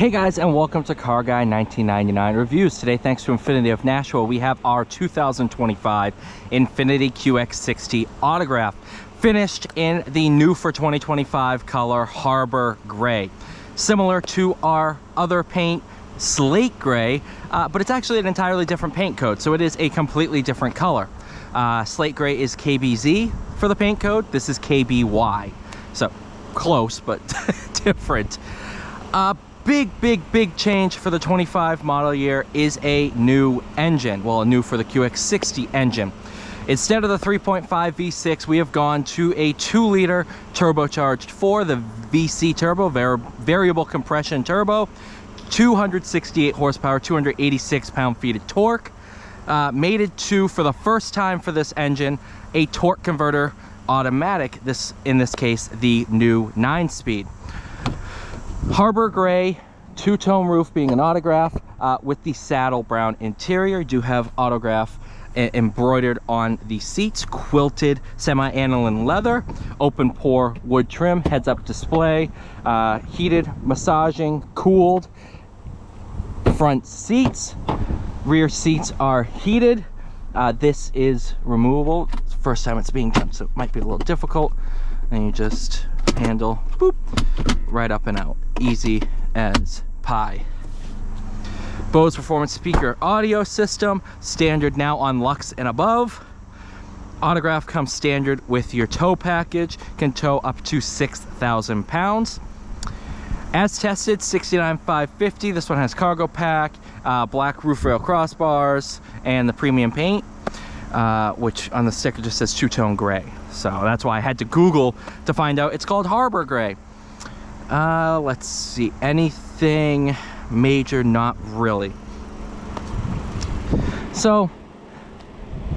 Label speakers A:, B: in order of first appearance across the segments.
A: Hey guys, and welcome to Car Guy 1999 Reviews. Today, thanks to Infiniti of Nashville, we have our 2025 Infiniti QX60 Autograph, finished in the new for 2025 color Harbor Gray. Similar to our other paint, Slate Gray, but it's actually an entirely different paint code, so it is a completely different color. Slate Gray is KBZ for the paint code. This is KBY, so close but different. Big change for the 25 model year is a new engine. Well, a new for the QX60 engine. Instead of the 3.5 V6, we have gone to a 2-liter turbocharged 4, the VC turbo, variable compression turbo, 268 horsepower, 286 pound-feet of torque. Mated to, for the first time for this engine, a torque converter automatic, in this case, the new 9-speed. Harbor Gray, two-tone roof being an autograph with the saddle brown interior. You do have autograph embroidered on the seats, quilted semi-aniline leather, open pore wood trim, heads-up display, heated, massaging, cooled front seats. Rear seats are heated. This is removable. It's the first time it's being done, so it might be a little difficult. And you just handle, boop, right up and out. Easy as pie. Bose Performance Speaker audio system, standard now on Lux and above. Autograph comes standard with your tow package, can tow up to 6,000 pounds. As tested, 69,550. This one has cargo pack, black roof rail crossbars, and the premium paint, which on the sticker just says two-tone gray. So that's why I had to Google to find out it's called Harbor Gray. Let's see, anything major? Not really. So,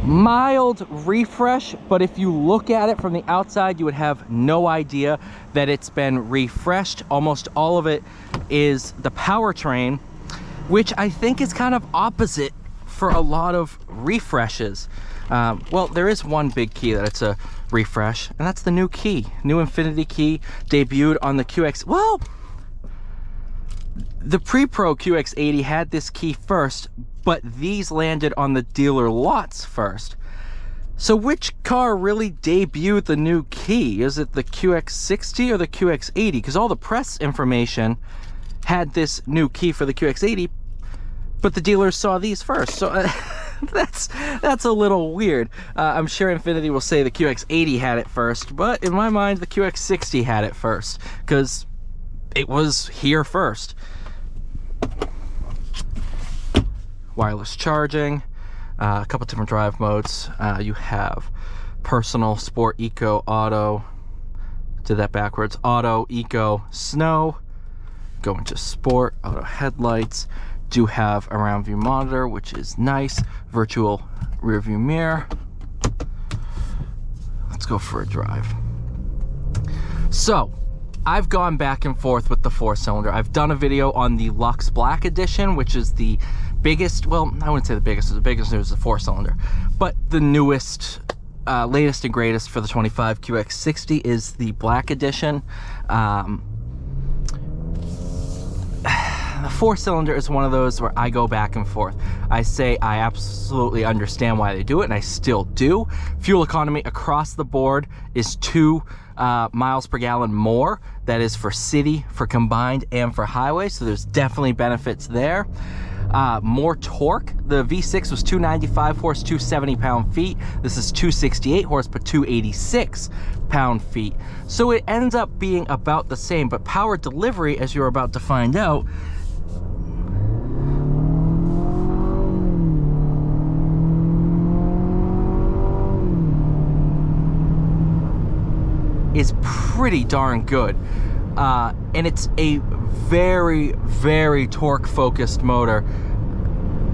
A: mild refresh, but if you look at it from the outside, you would have no idea that it's been refreshed. Almost all of it is the powertrain, which I think is kind of opposite for a lot of refreshes. Well, there is one big key that it's a refresh, and that's the new key. New Infiniti key debuted on the QX. Well, the pre-pro QX80 had this key first, but these landed on the dealer lots first. So which car really debuted the new key? Is it the QX60 or the QX80? Because all the press information had this new key for the QX80, but the dealers saw these first. So that's a little weird. I'm sure Infiniti will say the QX80 had it first, but in my mind, the QX60 had it first because it was here first. Wireless charging, a couple different drive modes. You have personal, sport, eco, auto. Did that backwards. Auto, eco, snow. Go into sport, auto headlights. Do have a round view monitor, which is nice. Virtual rear view mirror. Let's go for a drive. So I've gone back and forth with the 4-cylinder. I've done a video on the Lux Black Edition, which is the biggest, well, I wouldn't say the biggest is the 4-cylinder, but the newest, latest and greatest for the 25 QX60 is the Black Edition. The 4-cylinder is one of those where I go back and forth. I say I absolutely understand why they do it, and I still do. Fuel economy across the board is 2 miles per gallon more. That is for city, for combined, and for highway, so there's definitely benefits there. More torque. The V6 was 295 horse, 270 pound-feet. This is 268 horse, but 286 pound-feet. So it ends up being about the same, but power delivery, as you're about to find out, is pretty darn good. And it's a very torque focused motor,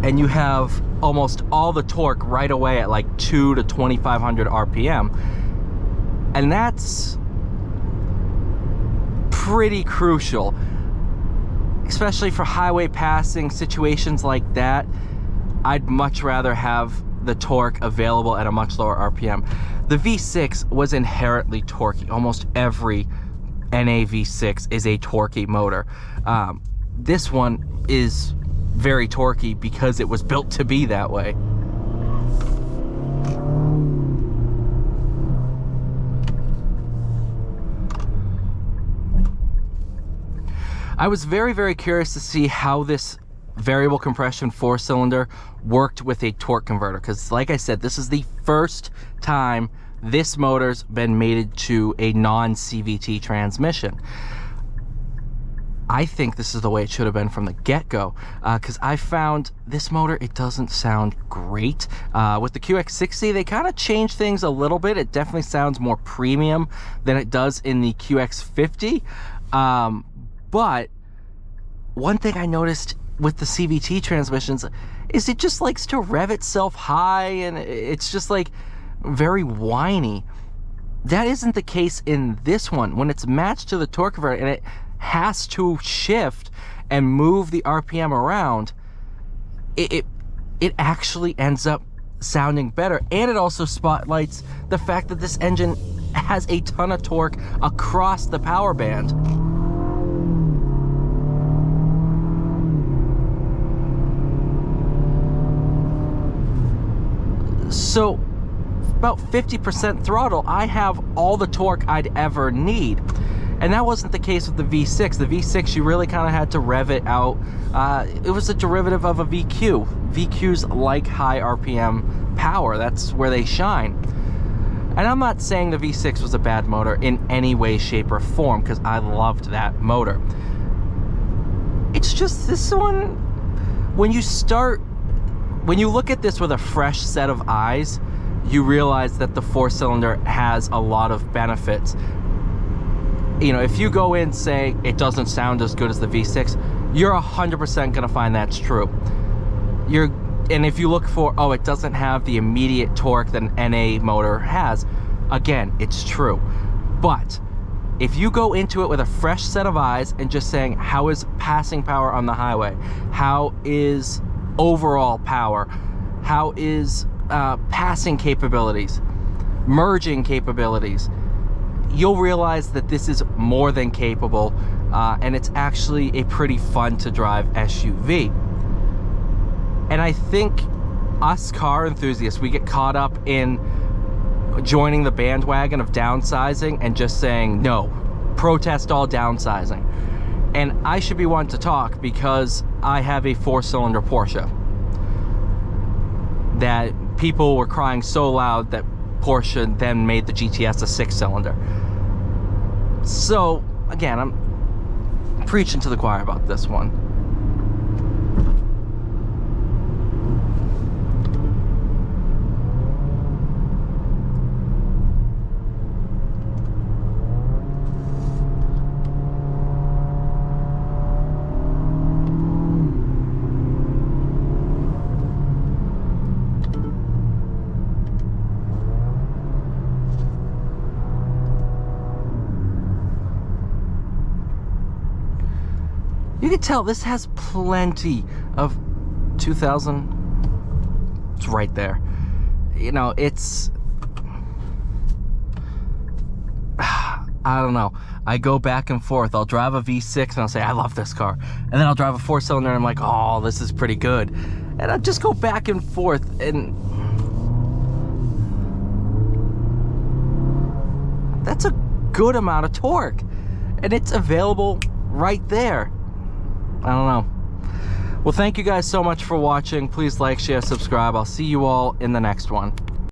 A: and you have almost all the torque right away at like 2 to 2,500 RPM, and that's pretty crucial, especially for highway passing situations like that. I'd much rather have the torque available at a much lower RPM. The V6 was inherently torquey. Almost every NA V6 is a torquey motor. this one is very torquey because it was built to be that way. I was very, very curious to see how this variable compression 4-cylinder worked with a torque converter, because like I said, this is the first time this motor's been mated to a non-CVT transmission. I think this is the way it should have been from the get-go, because I found this motor, it doesn't sound great. With the QX60, they kind of changed things a little bit. It definitely sounds more premium than it does in the QX50. But one thing I noticed with the CVT transmissions is it just likes to rev itself high, and it's just like very whiny. That isn't the case in this one. When it's matched to the torque converter and it has to shift and move the RPM around, it actually ends up sounding better. And it also spotlights the fact that this engine has a ton of torque across the power band. So about 50% throttle, I have all the torque I'd ever need. And that wasn't the case with the V6. The V6, you really kind of had to rev it out. It was a derivative of a VQ. VQs like high RPM power. That's where they shine. And I'm not saying the V6 was a bad motor in any way, shape, or form, because I loved that motor. It's just this one, when you look at this with a fresh set of eyes, you realize that the 4-cylinder has a lot of benefits. You know, if you go in and say it doesn't sound as good as the V6, you're 100% gonna find that's true. And if you look for, oh, it doesn't have the immediate torque that an NA motor has, again, it's true. But if you go into it with a fresh set of eyes and just saying, how is passing power on the highway? How is overall power? How is passing capabilities? Merging capabilities? You'll realize that this is more than capable, and it's actually a pretty fun to drive SUV. And I think us car enthusiasts, we get caught up in joining the bandwagon of downsizing and just saying, no, protest all downsizing. And I should be one to talk because I have a 4-cylinder Porsche that people were crying so loud that Porsche then made the GTS a 6-cylinder. So again, I'm preaching to the choir about this one. You can tell this has plenty of 2000. It's right there. You know, it's, I don't know. I go back and forth. I'll drive a V6 and I'll say, I love this car. And then I'll drive a 4-cylinder and I'm like, oh, this is pretty good. And I'll just go back and forth. And that's a good amount of torque. And it's available right there. I don't know. Well, thank you guys so much for watching. Please like, share, subscribe. I'll see you all in the next one.